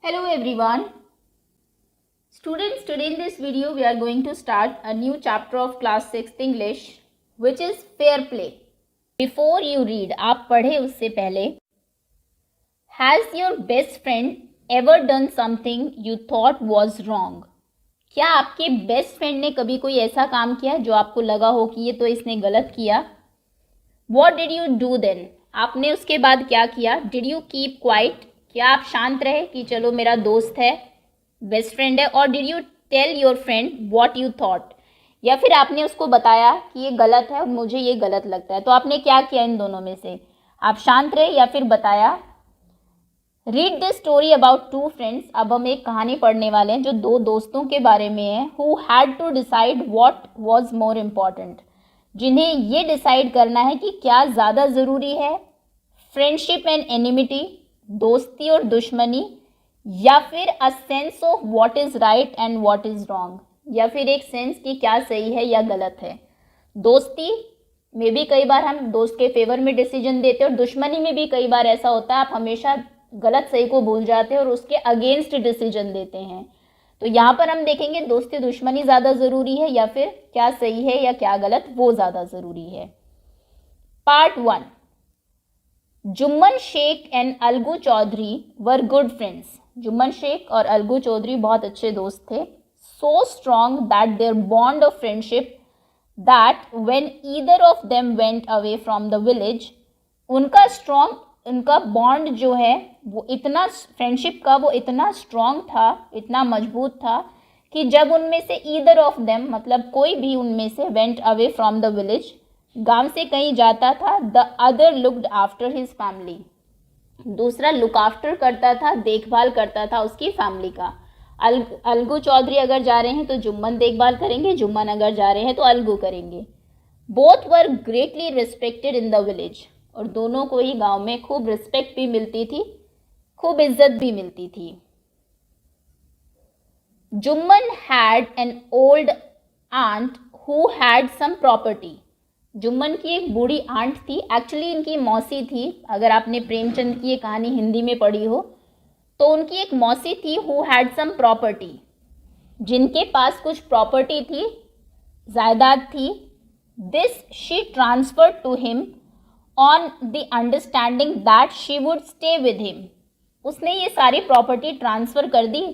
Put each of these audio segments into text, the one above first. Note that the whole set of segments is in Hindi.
Hello everyone. Students, today in this video we are going to start a new chapter of class 6th English which is fair play. Before you read, आप पढ़े उससे पहले, Has your best friend ever done something you thought was wrong? क्या आपके बेस्ट फ्रेंड ने कभी कोई ऐसा काम किया जो आपको लगा हो कि ये तो इसने गलत किया? What did you do then? आपने उसके बाद क्या किया? Did you keep quiet? क्या आप शांत रहे कि चलो मेरा दोस्त है, बेस्ट फ्रेंड है? और did you tell your friend what you thought? या फिर आपने उसको बताया कि ये गलत है और मुझे ये गलत लगता है? तो आपने क्या किया इन दोनों में से? आप शांत रहे या फिर बताया? Read this story about two friends. अब हम एक कहानी पढ़ने वाले हैं जो दो दोस्तों के बारे में है. Who had to decide what was more important. जिन्हें ये डिसाइड करना है कि क्या ज़्यादा ज़रूरी है, फ्रेंडशिप एंड एनिमिटी, दोस्ती और दुश्मनी, या फिर a sense of what is right and what is wrong, या फिर एक सेंस कि क्या सही है या गलत है. दोस्ती में भी कई बार हम दोस्त के फेवर में डिसीजन देते हैं और दुश्मनी में भी कई बार ऐसा होता है आप हमेशा गलत सही को भूल जाते हैं और उसके अगेंस्ट डिसीजन देते हैं. तो यहाँ पर हम देखेंगे दोस्ती दुश्मनी ज़्यादा ज़रूरी है या फिर क्या सही है या क्या गलत वो ज़्यादा ज़रूरी है. Part 1. Jumman Sheikh and Algu Chaudhary were good friends. Jumman Sheikh और अलगू चौधरी बहुत अच्छे दोस्त थे. So strong that their bond of friendship that when either of them went away from the village, उनका बॉन्ड जो है वो इतना फ्रेंडशिप का वो इतना स्ट्रॉन्ग था, इतना मजबूत था कि जब उनमें से ईदर ऑफ देम मतलब कोई भी उनमें से went away from the village, गांव से कहीं जाता था, the other looked after his family, दूसरा लुक आफ्टर करता था, देखभाल करता था उसकी फैमिली का. अलगू चौधरी अगर जा रहे हैं तो जुम्मन देखभाल करेंगे, जुम्मन अगर जा रहे हैं तो अलगू करेंगे. Both were greatly respected in the village. और दोनों को ही गांव में खूब रिस्पेक्ट भी मिलती थी, खूब इज्जत भी मिलती थी. Jumman had an old aunt who had sum property. Jumman की एक बूढ़ी आंट थी, एक्चुअली इनकी मौसी थी. अगर आपने प्रेमचंद की ये कहानी हिंदी में पढ़ी हो तो उनकी एक मौसी थी हु हैड सम प्रॉपर्टी, जिनके पास कुछ प्रॉपर्टी थी, जायदाद थी. This she transferred to him on the understanding that she would stay with him. उसने ये सारी प्रॉपर्टी ट्रांसफ़र कर दी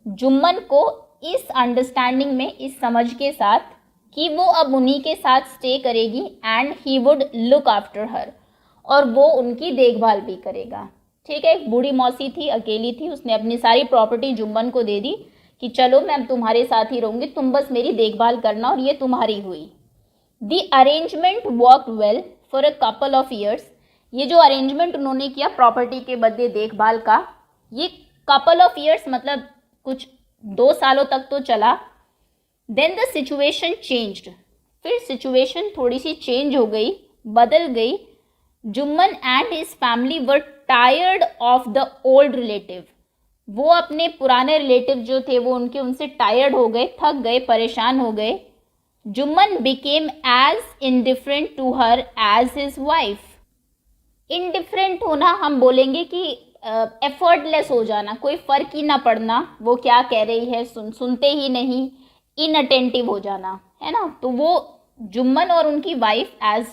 जुम्मन को इस अंडरस्टैंडिंग में, इस समझ के साथ कि वो अब उन्हीं के साथ स्टे करेगी and he would look after her, और वो उनकी देखभाल भी करेगा. ठीक है, एक बूढ़ी मौसी थी, अकेली थी, उसने अपनी सारी प्रॉपर्टी जुम्मन को दे दी कि चलो मैं तुम्हारे साथ ही रहूँगी, तुम बस मेरी देखभाल करना, और ये तुम्हारी हुई. The arrangement work well for a couple of years. ये जो अरेंजमेंट उन्होंने किया प्रॉपर्टी के बदले देखभाल का, ये कपल ऑफ ईयर्स मतलब कुछ 2 सालों तक तो चला. Then the situation changed. फिर सिचुएशन थोड़ी सी चेंज हो गई, बदल गई. Jumman and his family were tired of the old relative. वो अपने पुराने रिलेटिव जो थे वो उनसे टायर्ड हो गए, थक गए, परेशान हो गए. Jumman became as indifferent to her as his wife. Indifferent होना हम बोलेंगे कि एफर्टलेस हो जाना, कोई फ़र्क ही ना पड़ना, वो क्या कह रही है सुनते ही नहीं, इनअटेंटिव हो जाना, है ना. तो वो जुम्मन और उनकी वाइफ एज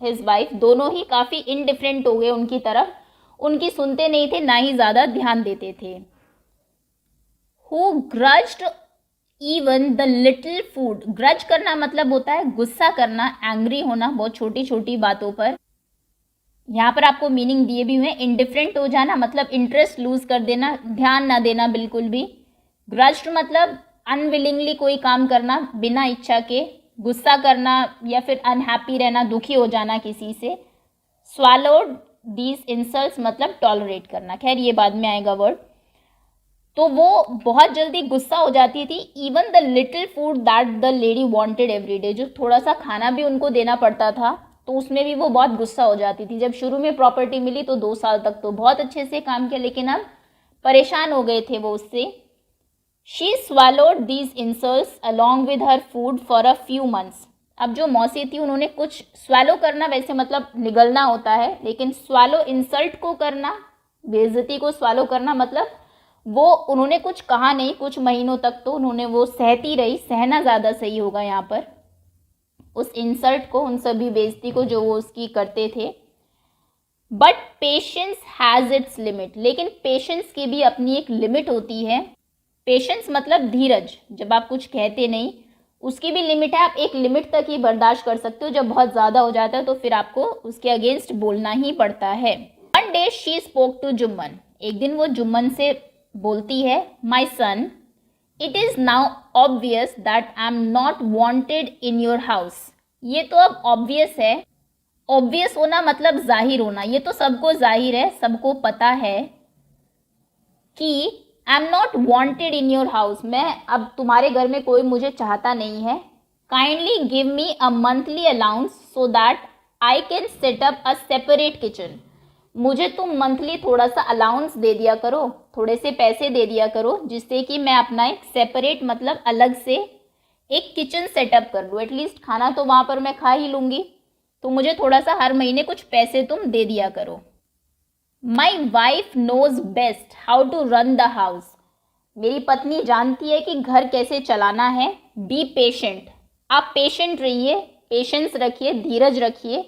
हिज वाइफ दोनों ही काफ़ी इनडिफरेंट हो गए उनकी तरफ, उनकी सुनते नहीं थे, ना ही ज़्यादा ध्यान देते थे. Who grudged even the little food. Grudge करना मतलब होता है गुस्सा करना, एंग्री होना बहुत छोटी छोटी बातों पर. यहाँ पर आपको मीनिंग दिए भी हुए हैं. इंडिफरेंट हो जाना मतलब इंटरेस्ट लूज कर देना, ध्यान ना देना बिल्कुल भी. ग्रज्ड मतलब अनविलिंगली कोई काम करना, बिना इच्छा के, गुस्सा करना या फिर अनहैप्पी रहना, दुखी हो जाना किसी से. स्वैलोड दीज इंसल्ट्स मतलब टॉलरेट करना. खैर ये बाद में आएगा वर्ड. तो वो बहुत जल्दी गुस्सा हो जाती थी. Even the little food that the lady wanted every day. जो थोड़ा सा खाना भी उनको देना पड़ता था तो उसमें भी वो बहुत गुस्सा हो जाती थी. जब शुरू में प्रॉपर्टी मिली तो 2 साल तक तो बहुत अच्छे से काम किया, लेकिन अब परेशान हो गए थे वो उससे. She swallowed these insults along with her food for a few months. अब जो मौसी थी उन्होंने कुछ स्वैलो करना, वैसे मतलब निगलना होता है, लेकिन स्वैलो इंसल्ट को करना, बेइज्जती को स्वैलो करना मतलब वो उन्होंने कुछ कहा नहीं, कुछ महीनों तक तो उन्होंने वो सहती रही, सहना ज़्यादा सही होगा यहाँ पर, उस इंसल्ट को, उन सभी बेइज्जती को जो वो उसकी करते थे। But patience has its limit, लेकिन पेशेंस की भी अपनी एक लिमिट होती है। पेशेंस मतलब धीरज, जब आप कुछ कहते नहीं उसकी भी लिमिट है, आप एक लिमिट तक ही बर्दाश्त कर सकते हो, जब बहुत ज़्यादा हो जाता है तो फिर आपको उसके अगेंस्ट बोलना ही पड़ता है। One day she spoke to Jumman, एक दिन वो जुम्मन से बोलती है, my son, it is now obvious that I am not wanted in your house. ये तो अब ऑब्वियस है, ऑब्वियस होना मतलब जाहिर होना, ये तो सबको जाहिर है, सबको पता है कि आई am not wanted in your house, मैं अब तुम्हारे घर में कोई मुझे चाहता नहीं है। Kindly give me a monthly allowance so that I can set up a separate kitchen, मुझे तुम मंथली थोड़ा सा अलाउंस दे दिया करो, थोड़े से पैसे दे दिया करो, जिससे कि मैं अपना एक सेपरेट मतलब अलग से एक किचन सेटअप कर लूँ, एटलीस्ट खाना तो वहाँ पर मैं खा ही लूँगी, तो मुझे थोड़ा सा हर महीने कुछ पैसे तुम दे दिया करो। My wife knows best how to run the house, मेरी पत्नी जानती है कि घर कैसे चलाना है। बी पेशेंट, आप पेशेंट रहिए, पेशेंस रखिए, धीरज रखिए।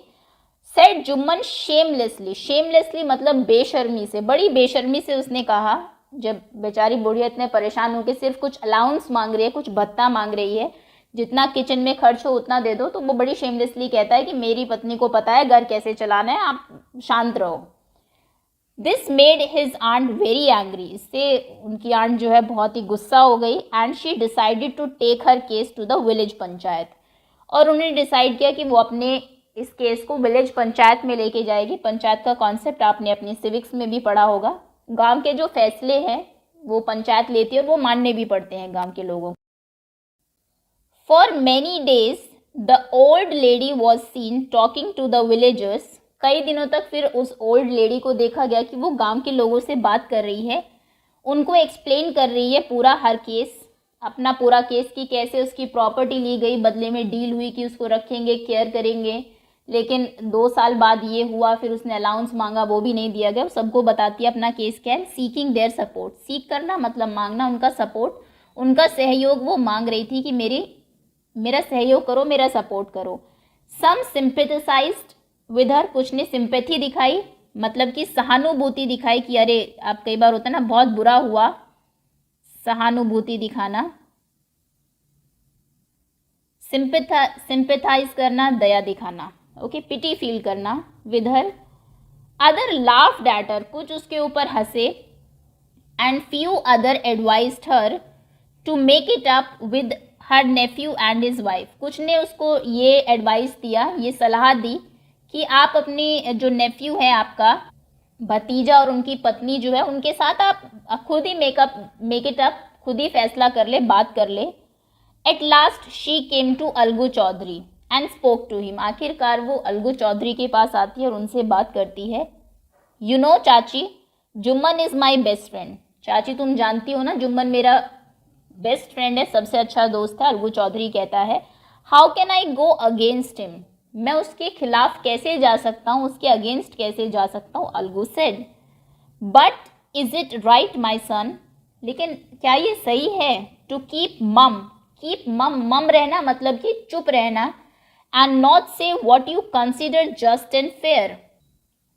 सेड जुम्मन शेमलेसली, शेमलेसली मतलब बेशर्मी से, बड़ी बेशर्मी से उसने कहा, जब बेचारी बुढ़िया इतने परेशान होकर सिर्फ कुछ अलाउंस मांग रही है, कुछ भत्ता मांग रही है, जितना किचन में खर्च हो उतना दे दो, तो वो बड़ी शेमलेसली कहता है कि मेरी पत्नी को पता है घर कैसे चलाना है, आप शांत रहो। This made his aunt very angry, इससे उनकी आंट जो है बहुत ही गुस्सा हो गई। And she decided to take her case to the village panchayat, और उन्होंने डिसाइड किया कि वो अपने इस केस को विलेज पंचायत में लेके जाएगी। पंचायत का कॉन्सेप्ट आपने अपनी सिविक्स में भी पढ़ा होगा, गांव के जो फैसले हैं वो पंचायत लेती है और वो मानने भी पड़ते हैं गांव के लोगों को। For many days the old lady was seen talking to the villagers, कई दिनों तक फिर उस ओल्ड लेडी को देखा गया कि वो गांव के लोगों से बात कर रही है, उनको एक्सप्लेन कर रही है पूरा हर केस, अपना पूरा केस की कैसे उसकी प्रॉपर्टी ली गई, बदले में डील हुई कि उसको रखेंगे, केयर करेंगे, लेकिन 2 साल बाद ये हुआ, फिर उसने अलाउंस मांगा, वो भी नहीं दिया गया। सबको बताती है अपना केस क्या है। सीकिंग देयर सपोर्ट, सीक करना मतलब मांगना, उनका सपोर्ट, उनका सहयोग वो मांग रही थी कि मेरा सहयोग करो, मेरा सपोर्ट करो। सम सिंपैथेसाइज्ड विद हर, कुछ ने सिंपैथी दिखाई, मतलब कि सहानुभूति दिखाई कि अरे, आप कई बार होता है ना बहुत बुरा हुआ, सहानुभूति दिखाना, सिंपैथाइज करना, दया दिखाना, ओके, पिटी फील करना। With her other laughed at her, कुछ उसके ऊपर हंसे। And few other advised her to make it up with her nephew and his wife, कुछ ने उसको ये एडवाइस दिया, ये सलाह दी कि आप अपनी जो नेफ्यू है, आपका भतीजा और उनकी पत्नी जो है, उनके साथ आप खुद ही मेक इट अप, खुद ही फैसला कर ले, बात कर ले। At last she came to Algu Chaudhary and spoke to him, आखिरकार वो अलगू चौधरी के पास आती है और उनसे बात करती है। यू नो चाची, Jumman is my best friend, चाची तुम जानती हो ना, जुम्मन मेरा बेस्ट फ्रेंड है, सबसे अच्छा दोस्त है। अलगू चौधरी कहता है, how can I go against him, मैं उसके खिलाफ कैसे जा सकता हूँ, उसके अगेंस्ट कैसे जा सकता हूँ। Alagu said, but is it right my son, लेकिन क्या ये सही है, टू कीप मम, मम रहना मतलब कि चुप रहना, एंड नॉट से what you consider just and fair,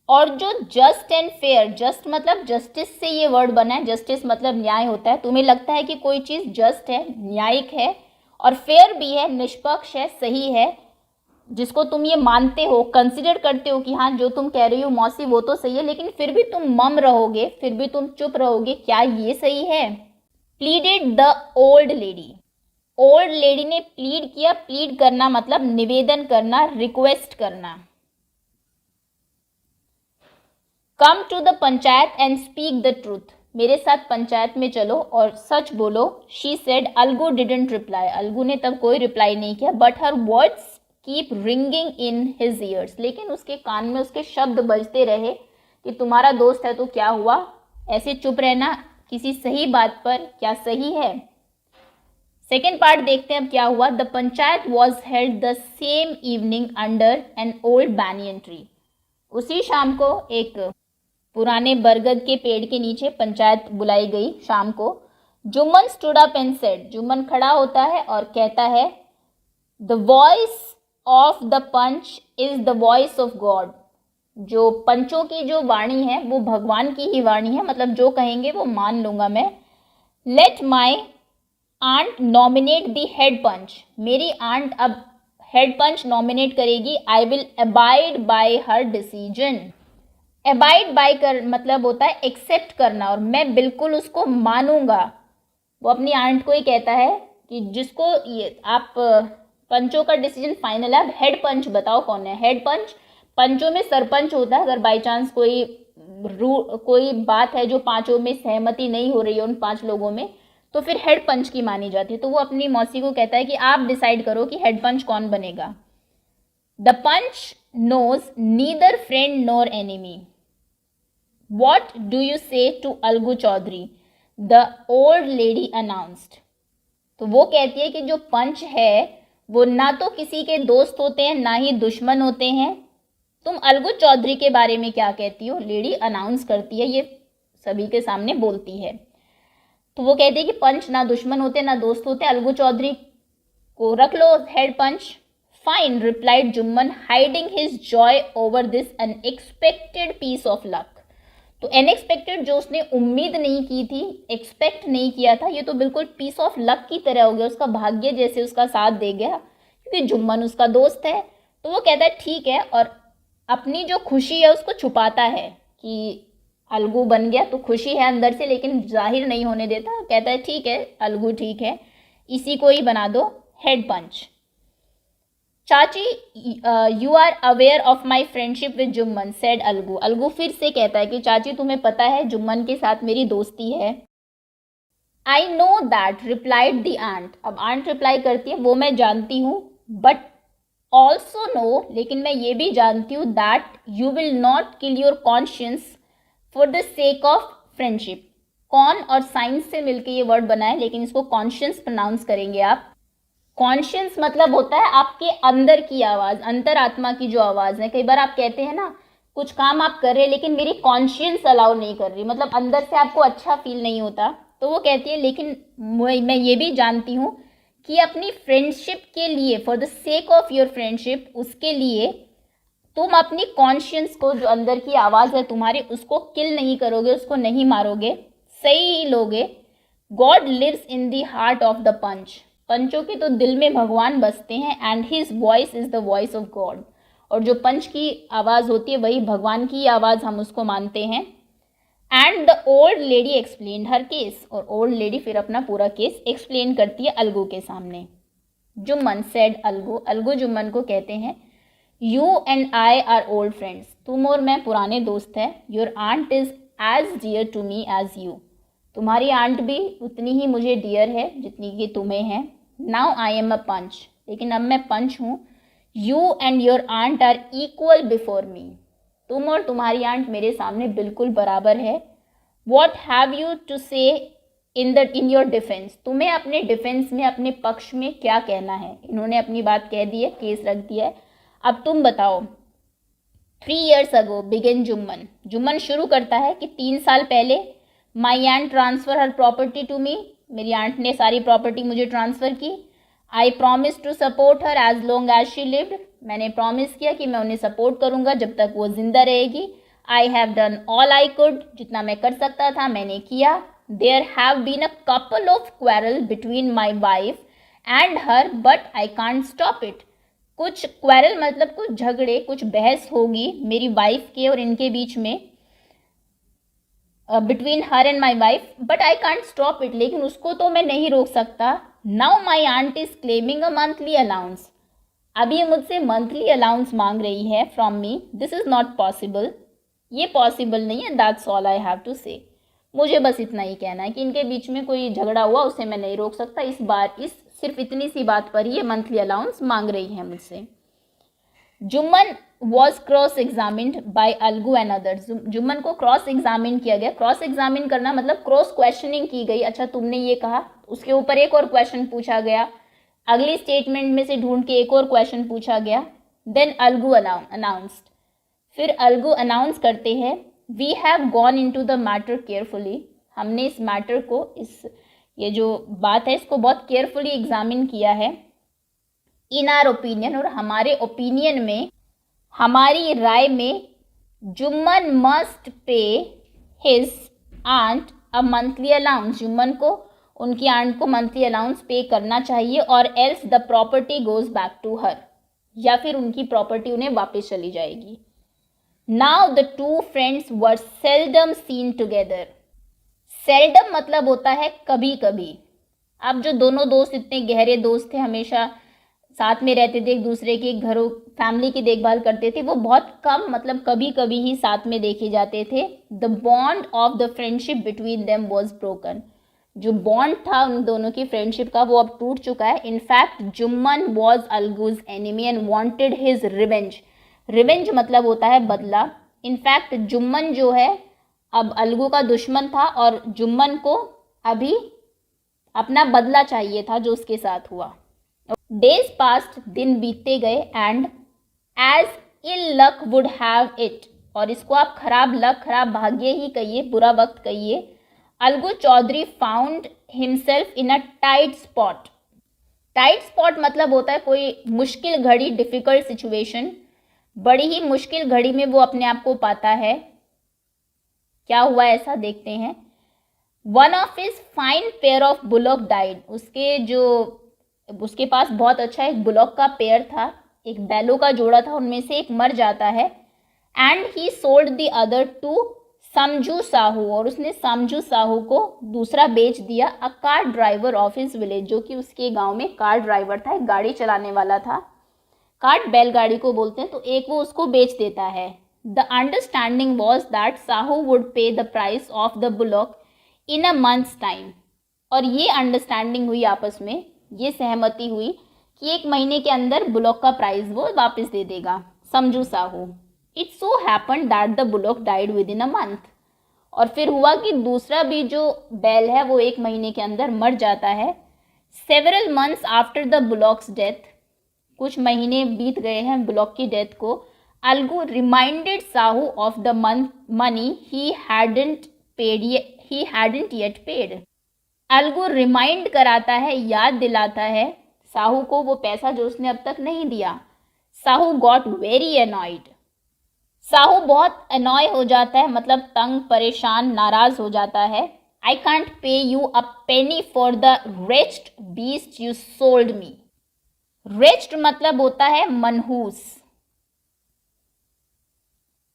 और जो जस्ट एंड फेयर, जस्ट मतलब जस्टिस से ये वर्ड बना है, जस्टिस मतलब न्याय होता है, तुम्हें लगता है कि कोई चीज़ जस्ट है, न्यायिक है, और फेयर भी है, निष्पक्ष है, सही है, जिसको तुम ये मानते हो, कंसिडर करते हो कि हाँ जो तुम कह रही हो मौसी वो तो सही है, लेकिन फिर भी तुम मम रहोगे, फिर भी तुम चुप रहोगे, क्या ये सही है। Pleaded the old lady, old lady ने प्लीड किया, प्लीड करना मतलब निवेदन करना, रिक्वेस्ट करना। Come to the panchayat and speak the truth, मेरे साथ पंचायत में चलो और सच बोलो। She said, Algu didn't reply, Algu ने तब कोई रिप्लाई नहीं किया। But her words keep ringing in his ears, लेकिन उसके कान में उसके शब्द बजते रहे कि तुम्हारा दोस्त है तो क्या हुआ, ऐसे चुप रहना किसी सही बात पर क्या सही है। सेकेंड पार्ट देखते हैं अब क्या हुआ। The panchayat was held the same evening under an old banyan tree, उसी शाम को एक पुराने बरगद के पेड़ के नीचे पंचायत बुलाई गई शाम को। Jumman stood up and said, Jumman खड़ा होता है और कहता है, the voice of the panch is the voice of God. जो पंचों की जो वाणी है वो भगवान की ही वाणी है, मतलब जो कहेंगे वो मान लूंगा मैं। Let my aunt nominate the head panch, मेरी आंट अब हेड पंच नॉमिनेट करेगी। I will abide by her decision. Abide by कर मतलब होता है एक्सेप्ट करना, और मैं बिल्कुल उसको मानूंगा। वो अपनी आंट को ही कहता है कि जिसको ये आप पंचों का डिसीजन फाइनल है। अब हेड पंच बताओ कौन है। हेड पंच, पंचों में सरपंच होता है। अगर बाई चांस कोई बात है जो पांचों में सहमति नहीं हो रही है उन 5 लोगों में, तो फिर हेड पंच की मानी जाती है। तो वो अपनी मौसी को कहता है कि आप डिसाइड करो कि हेड पंच कौन बनेगा। The panch knows neither friend nor enemy, what do you say to Algu Chaudhary, the old lady announced. तो वो कहती है कि जो पंच है वो ना तो किसी के दोस्त होते हैं ना ही दुश्मन होते हैं। तुम अलगू चौधरी के बारे में क्या कहती हो। लेडी अनाउंस करती है, ये सभी के सामने बोलती है। तो वो कहती है कि पंच ना दुश्मन होते ना दोस्त होते, अलगू चौधरी को रख लो head panch. Fine, replied Jumman, hiding his joy over this unexpected piece of luck. तो अनएक्सपेक्टेड, जो उसने उम्मीद नहीं की थी, एक्सपेक्ट नहीं किया था, ये तो बिल्कुल पीस ऑफ लक की तरह हो गया। उसका भाग्य जैसे उसका साथ दे गया, क्योंकि जुम्मन उसका दोस्त है। तो वो कहता है ठीक है, और अपनी जो खुशी है उसको छुपाता है कि अलगू बन गया तो खुशी है अंदर से, लेकिन जाहिर नहीं होने देता। कहता है ठीक है अलगू ठीक है, इसी को ही बना दो हेड पंच। चाची, you are aware of my friendship with Jumman, said Algu. Algu फिर से कहता है कि चाची तुम्हें पता है जुम्मन के साथ मेरी दोस्ती है। I know that, replied the aunt. अब आंट रिप्लाई करती है, वो मैं जानती हूँ, बट ऑल्सो नो, लेकिन मैं ये भी जानती हूँ, that you will not kill your conscience for the sake of friendship. Con और साइंस से मिलके ये वर्ड बना है, लेकिन इसको कॉन्शियंस प्रोनाउंस करेंगे आप। कॉन्शियंस मतलब होता है आपके अंदर की आवाज़, अंतरात्मा की जो आवाज़ है। कई बार आप कहते हैं ना कुछ काम आप कर रहे हैं लेकिन मेरी कॉन्शियंस अलाउ नहीं कर रही, मतलब अंदर से आपको अच्छा फील नहीं होता। तो वो कहती है लेकिन मैं ये भी जानती हूँ कि अपनी फ्रेंडशिप के लिए, for the sake of your friendship, उसके लिए तुम अपनी कॉन्शियंस को, जो अंदर की आवाज़ है तुम्हारी, उसको किल नहीं करोगे, उसको नहीं मारोगे, सही ही लोगे। God lives in the heart of the panch, पंचों के तो दिल में भगवान बसते हैं। And his voice is the voice of God, और जो पंच की आवाज़ होती है वही भगवान की आवाज़, हम उसको मानते हैं। And the old lady explain her case, और ओल्ड लेडी फिर अपना पूरा केस एक्सप्लेन करती है अलगू के सामने। जुम्मन, सेड अलगू, अलगू जुम्मन को कहते हैं, you and I are old friends, तुम और मैं पुराने दोस्त हैं। Your aunt is as dear to me as you, तुम्हारी आंट भी उतनी ही मुझे डियर है जितनी कि तुम्हें है। नाउ आई एम अ पंच, लेकिन अब मैं पंच हूँ। You and your aunt are equal before me, तुम और तुम्हारी आंट मेरे सामने बिल्कुल बराबर है। वॉट हैव यू टू से इन योर डिफेंस, तुम्हें अपने डिफेंस में, अपने पक्ष में क्या कहना है। इन्होंने अपनी बात कह दी है, केस रख दिया है, अब तुम बताओ। 3 years ago begin Jumman, Jumman शुरू करता है कि 3 साल पहले my aunt transfer her property to me, मेरी आंट ने सारी प्रॉपर्टी मुझे ट्रांसफ़र की। I promise to support her as long as she lived, मैंने प्रॉमिस किया कि मैं उन्हें सपोर्ट करूंगा जब तक वो जिंदा रहेगी। I have done all I could, जितना मैं कर सकता था मैंने किया। There have been a couple of quarrel between my wife and her, but I can't stop it. कुछ क्वेरल मतलब कुछ झगड़े, कुछ बहस होगी मेरी वाइफ के और इनके बीच में, between her and my wife, but I can't stop it, लेकिन उसको तो मैं नहीं रोक सकता। Now my aunt is claiming a monthly allowance, अब ये मुझसे मंथली अलाउंस मांग रही है from me. This is not possible, ये पॉसिबल नहीं है। That's all I have to say, मुझे बस इतना ही कहना है कि इनके बीच में कोई झगड़ा हुआ, उसे मैं नहीं रोक सकता। इस बार सिर्फ इतनी सी बात पर ही ये मंथली अलाउंस मांग रही है मुझसे। Jumman was cross examined bye Algu and others, Jumman को क्रॉस एग्जामिन किया गया। क्रॉस एग्जामिन करना मतलब क्रॉस क्वेश्चनिंग की गई। अच्छा तुमने ये कहा, उसके ऊपर एक और क्वेश्चन पूछा गया, अगली स्टेटमेंट में से ढूंढ के एक और क्वेश्चन पूछा गया। देन अलगू अनाउंस्ड, फिर अलगू अनाउंस करते हैं we have gone into the matter carefully, हमने इस मैटर को, ये जो बात है इसको बहुत केयरफुली एग्जामिन किया है। इन आर ओपिनियन, और हमारे ओपिनियन में, हमारी राय में, Jumman must pay his aunt a monthly allowance, Jumman को, उनकी आंट को मंथली अलाउंस पे करना चाहिए, और else the property goes back to her, या फिर उनकी प्रॉपर्टी उन्हें वापस चली जाएगी। Now the two friends were seldom seen together, seldom मतलब होता है कभी कभी। अब जो दोनों दोस्त इतने गहरे दोस्त थे, हमेशा साथ में रहते थे, एक दूसरे के घरों, फैमिली की देखभाल करते थे, वो बहुत कम, मतलब कभी कभी ही साथ में देखे जाते थे। The bond of the friendship between them was broken, जो बॉन्ड था उन दोनों की फ्रेंडशिप का वो अब टूट चुका है। In fact Jumman was Alagu's enemy and wanted his revenge, revenge मतलब होता है बदला। इनफैक्ट जुम्मन जो है अब अलगू का दुश्मन था, और जुम्मन को अभी अपना बदला चाहिए था जो उसके साथ हुआ। डेज पास्ट, दिन बीतते गए, and as ill luck would have it, और इसको आप खराब लक, खराब भाग्य ही कहिए, बुरा वक्त कहिए, Algu Chaudhary found himself in a tight spot. Tight spot मतलब होता है कोई मुश्किल घड़ी, डिफिकल्ट सिचुएशन, बड़ी ही मुश्किल घड़ी में वो अपने आप को पाता है। क्या हुआ ऐसा देखते हैं। One of his fine pair of bullock died, उसके पास बहुत अच्छा एक बुलॉक का पेयर था, एक बैलों का जोड़ा था, उनमें से एक मर जाता है। And he sold the other to Samjhu Sahu, और उसने समझू साहू को दूसरा बेच दिया, a car driver of his village, जो कि उसके गांव में कार ड्राइवर था, एक गाड़ी चलाने वाला था, कार्ट बैलगाड़ी को बोलते हैं, तो एक वो उसको बेच देता है। The understanding was that Sahu would pay the price of the bullock in a month's time, और ये अंडरस्टैंडिंग हुई आपस में, ये सहमति हुई कि 1 महीने के अंदर बुलॉक का प्राइस वो वापस दे देगा समझू Sahu. It so happen that the bullock died with in a month, और फिर हुआ कि दूसरा भी जो बैल है वो 1 महीने के अंदर मर जाता है। Several months after the bullocks death, कुछ महीने बीत गए हैं बुलॉक की डेथ को, Algu reminded Sahu of the money he hadn't yet paid, Algu remind कराता है, याद दिलाता है साहू को वो पैसा जो उसने अब तक नहीं दिया। Sahu got very annoyed, Sahu बहुत अनॉय हो जाता है, मतलब तंग, परेशान, नाराज हो जाता है। I can't pay you a penny for the wretched beast you sold me, wretched मतलब होता है मनहूस,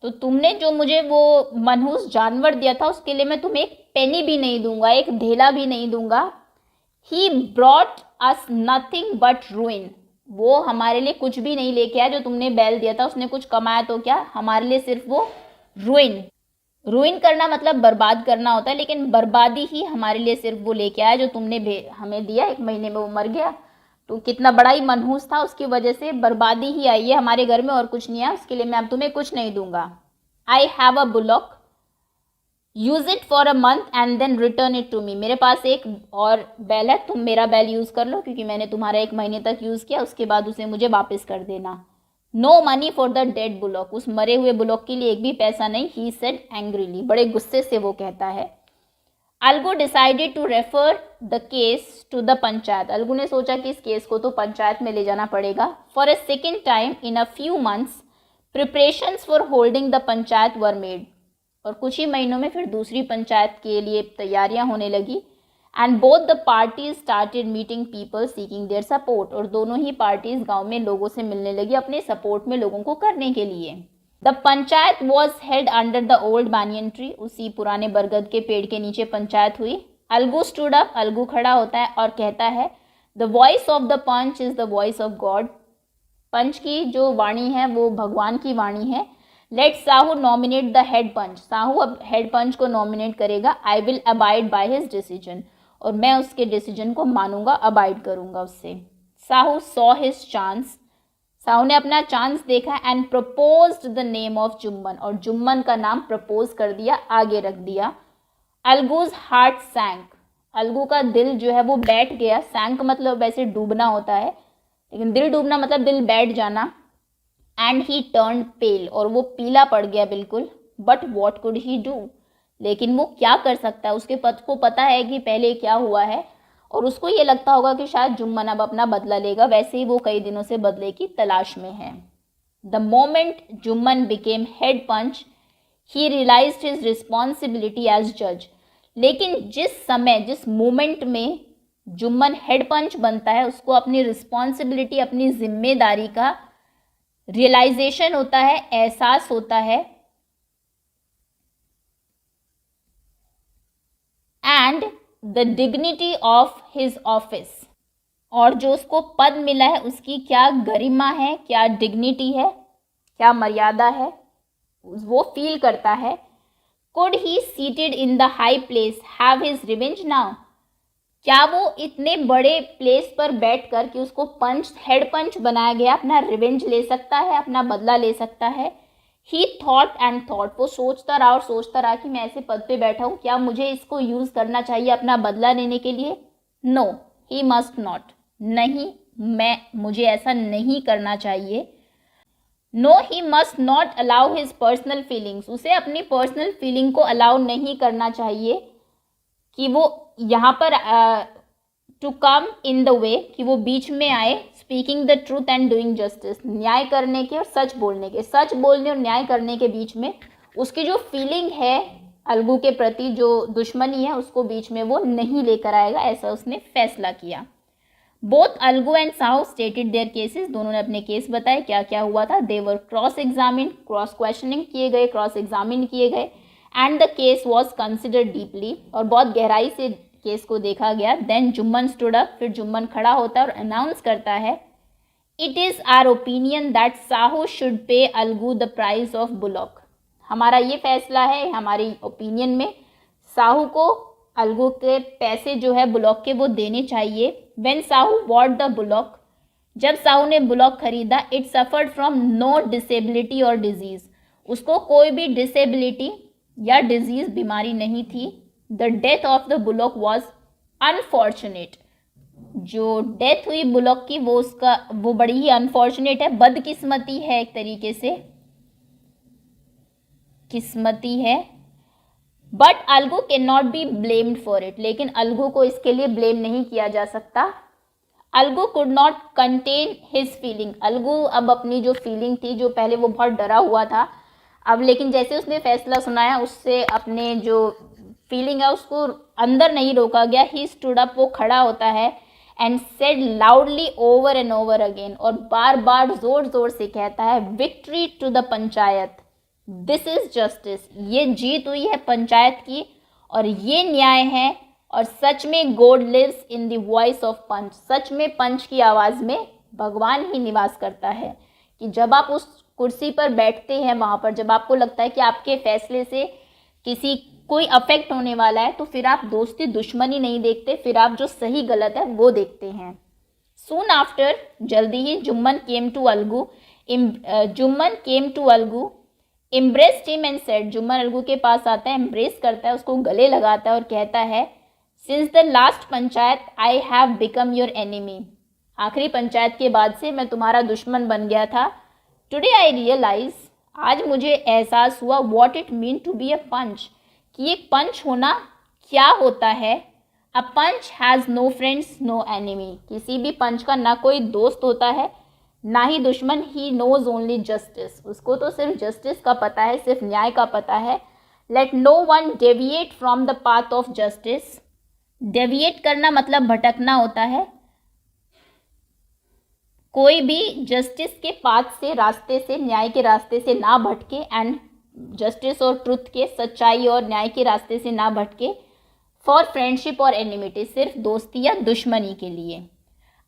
तो तुमने जो मुझे वो मनहूस जानवर दिया था उसके लिए मैं तुम्हें एक पेनी भी नहीं दूंगा, एक ढेला भी नहीं दूंगा। He brought us nothing but ruin, वो हमारे लिए कुछ भी नहीं लेके आया, जो तुमने बैल दिया था उसने कुछ कमाया तो क्या, हमारे लिए सिर्फ वो रुइन, रुइन करना मतलब बर्बाद करना होता है, लेकिन बर्बादी ही हमारे लिए सिर्फ वो लेके आया जो तुमने हमें दिया। 1 महीने में वो मर गया, तो कितना बड़ा ही मनहूस था, उसकी वजह से बर्बादी ही आई है हमारे घर में, और कुछ नहीं है, उसके लिए मैं अब तुम्हें कुछ नहीं दूंगा। I have a bullock, use it for a month and then return it to me, मेरे पास एक और बैल है, तुम मेरा बैल यूज़ कर लो, क्योंकि मैंने तुम्हारा 1 महीने तक यूज़ किया, उसके बाद उसे मुझे वापस कर देना। No money for the dead bullock, उस मरे हुए बुलॉक के लिए एक भी पैसा नहीं। ही सेड एंग्रीली, बड़े गुस्से से वो कहता है। Algu decided to refer the case to the panchayat, Algu ने सोचा कि इस केस को तो पंचायत में ले जाना पड़ेगा। For a second time in a few months preparations for holding the panchayat were made, और कुछ ही महीनों में फिर दूसरी पंचायत के लिए तैयारियां होने लगी। And both the parties started meeting people seeking their support, और दोनों ही पार्टीज गांव में लोगों से मिलने लगी अपने सपोर्ट में लोगों को करने के लिए। The panchayat was held under the old banyan tree, उसी पुराने बरगद के पेड़ के नीचे पंचायत हुई। अलगू स्टूड अप, अलगू खड़ा होता है और कहता है, the voice of the panch is the voice of God, पंच की जो वाणी है वो भगवान की वाणी है। Let Sahu nominate the head panch, Sahu अब हेड पंच को नॉमिनेट करेगा। I will abide by his decision, और मैं उसके डिसीजन को मानूंगा, अबाइड करूंगा उससे। Sahu saw his chance, Sahu ने अपना चांस देखा। And proposed the name of Jumman, और जुम्मन का नाम प्रपोज कर दिया, आगे रख दिया। अलगूज हार्ट सैंक, अलगू का दिल जो है वो बैठ गया। सैंक मतलब वैसे डूबना होता है, लेकिन दिल डूबना मतलब दिल बैठ जाना। एंड ही टर्न पेल, और वो पीला पड़ गया बिल्कुल। But what could he do, लेकिन वो क्या कर सकता है, उसके पद को पता है कि पहले क्या हुआ है और उसको ये लगता होगा कि शायद जुम्मन अब अपना बदला लेगा, वैसे ही वो कई दिनों से बदले की तलाश में है। The moment Jumman became head panch he realised his responsibility as जज, लेकिन जिस मोमेंट में जुम्मन हेड पंच बनता है उसको अपनी रिस्पॉन्सिबिलिटी, अपनी जिम्मेदारी का रियलाइजेशन होता है, एहसास होता है, and the dignity of his office, और जो उसको पद मिला है उसकी क्या गरिमा है, क्या डिग्निटी है, क्या मर्यादा है, वो फील करता है। Could he seated in the high place have his revenge now, क्या वो इतने बड़े प्लेस पर बैठकर कि उसको हेड पंच बनाया गया, अपना रिवेंज ले सकता है, अपना बदला ले सकता है। ही थॉट एंड थॉट, वो सोचता रहा कि मैं ऐसे पद पे बैठा हूँ, क्या मुझे इसको यूज करना चाहिए अपना बदला लेने के लिए? नो, ही मस्ट नॉट, नहीं, मुझे ऐसा नहीं करना चाहिए। No, he must not allow his personal feelings, उसे अपनी पर्सनल फीलिंग को अलाउ नहीं करना चाहिए कि वो यहाँ पर to come in the way, कि वो बीच में आए, speaking the truth and doing justice, न्याय करने के और सच बोलने और न्याय करने के बीच में उसकी जो फीलिंग है अलगू के प्रति, जो दुश्मनी है, उसको बीच में वो नहीं लेकर आएगा, ऐसा उसने फैसला किया। Both Algu and Sahu stated their cases, दोनों ने अपने केस बताए, क्या क्या हुआ था। दे वर क्रॉस क्वेश्चनिंग किए गए, क्रॉस एग्जामिन किए गए, and the case was considered deeply, और बहुत गहराई से केस को देखा गया। देन जुम्मन स्टूड अप, फिर जुम्मन खड़ा होता है और अनाउंस करता है, it is our opinion that Sahu should pay Algu the price of bullock, हमारा ये फैसला है, हमारी ओपिनियन में साहू को अलगू के पैसे जो है बुलॉक के वो देने चाहिए। When Sahu bought the bullock, जब साहू ने बुलॉक खरीदा, it suffered from no disability और डिजीज, उसको कोई भी डिसेबिलिटी या डिजीज बीमारी नहीं थी। The death of the bullock was unfortunate, जो डेथ हुई बुलॉक की वो बड़ी ही अनफॉर्चुनेट है, बदकिस्मती है, एक तरीके से किस्मती है। But Algu can not be blamed for it, लेकिन अलगू को इसके लिए ब्लेम नहीं किया जा सकता। Algu could not contain his feeling, Algu अब अपनी जो फीलिंग थी, जो पहले वो बहुत डरा हुआ था, अब लेकिन जैसे उसने फैसला सुनाया उससे अपने जो फीलिंग है उसको अंदर नहीं रोका गया। ही स्टूड अप, वो खड़ा होता है, and said loudly over and over again, और बार बार जोर जोर से कहता है, victory to the panchayat, this is justice, ये जीत हुई है पंचायत की और ये न्याय है, और सच में God lives in the voice of panch, सच में पंच की आवाज़ में भगवान ही निवास करता है। कि जब आप उस कुर्सी पर बैठते हैं, वहाँ पर जब आपको लगता है कि आपके फैसले से कोई अफेक्ट होने वाला है, तो फिर आप दोस्ती दुश्मनी नहीं देखते, फिर आप जो सही गलत है वो देखते हैं। सून आफ्टर, जल्दी ही, Jumman came to Algu, embraced him and said, Jumman Algu के पास आता है, एम्ब्रेस करता है, उसको गले लगाता है और कहता है, since the last panchayat I have become your enemy, आखिरी पंचायत के बाद से मैं तुम्हारा दुश्मन बन गया था। टुडे आई रियलाइज, आज मुझे एहसास हुआ, what it mean to be a panch, कि एक पंच होना क्या होता है। A panch has no friends no enemy, किसी भी पंच का ना कोई दोस्त होता है ना ही दुश्मन। ही नोज ओनली जस्टिस, उसको तो सिर्फ जस्टिस का पता है, सिर्फ न्याय का पता है। Let no one deviate from the path of justice, deviate करना मतलब भटकना होता है, कोई भी जस्टिस के पाथ से, रास्ते से, न्याय के रास्ते से ना भटके, एंड जस्टिस और ट्रुथ के, सच्चाई और न्याय के रास्ते से ना भटके। फॉर फ्रेंडशिप और एनिमिटी, सिर्फ दोस्ती या दुश्मनी के लिए।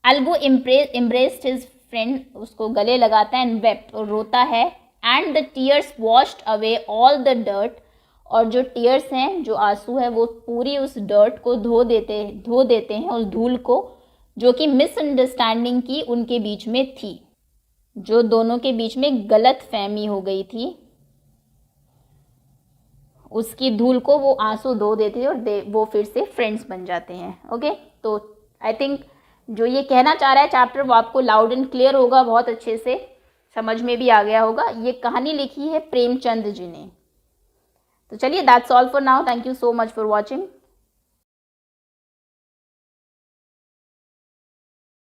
अलगू एम्ब्रेस्ड हिज फ्रेंड, उसको गले लगाता है, एंड वेप्ट, और रोता है, and the tears washed away all the dirt, और जो टीयर्स हैं, जो आंसू है, वो पूरी उस डर्ट को धो देते हैं, उस धूल को, जो कि मिसअंडरस्टैंडिंग की उनके बीच में थी, जो दोनों के बीच में गलत फहमी हो गई थी, उसकी धूल को वो आंसू धो देते हैं और वो फिर से फ्रेंड्स बन जाते हैं। ओके, तो आई थिंक जो ये कहना चाह रहा है चैप्टर वो आपको लाउड एंड क्लियर होगा, बहुत अच्छे से समझ में भी आ गया होगा। ये कहानी लिखी है प्रेमचंद जी ने। तो चलिए that's all for now, thank you so much for watching.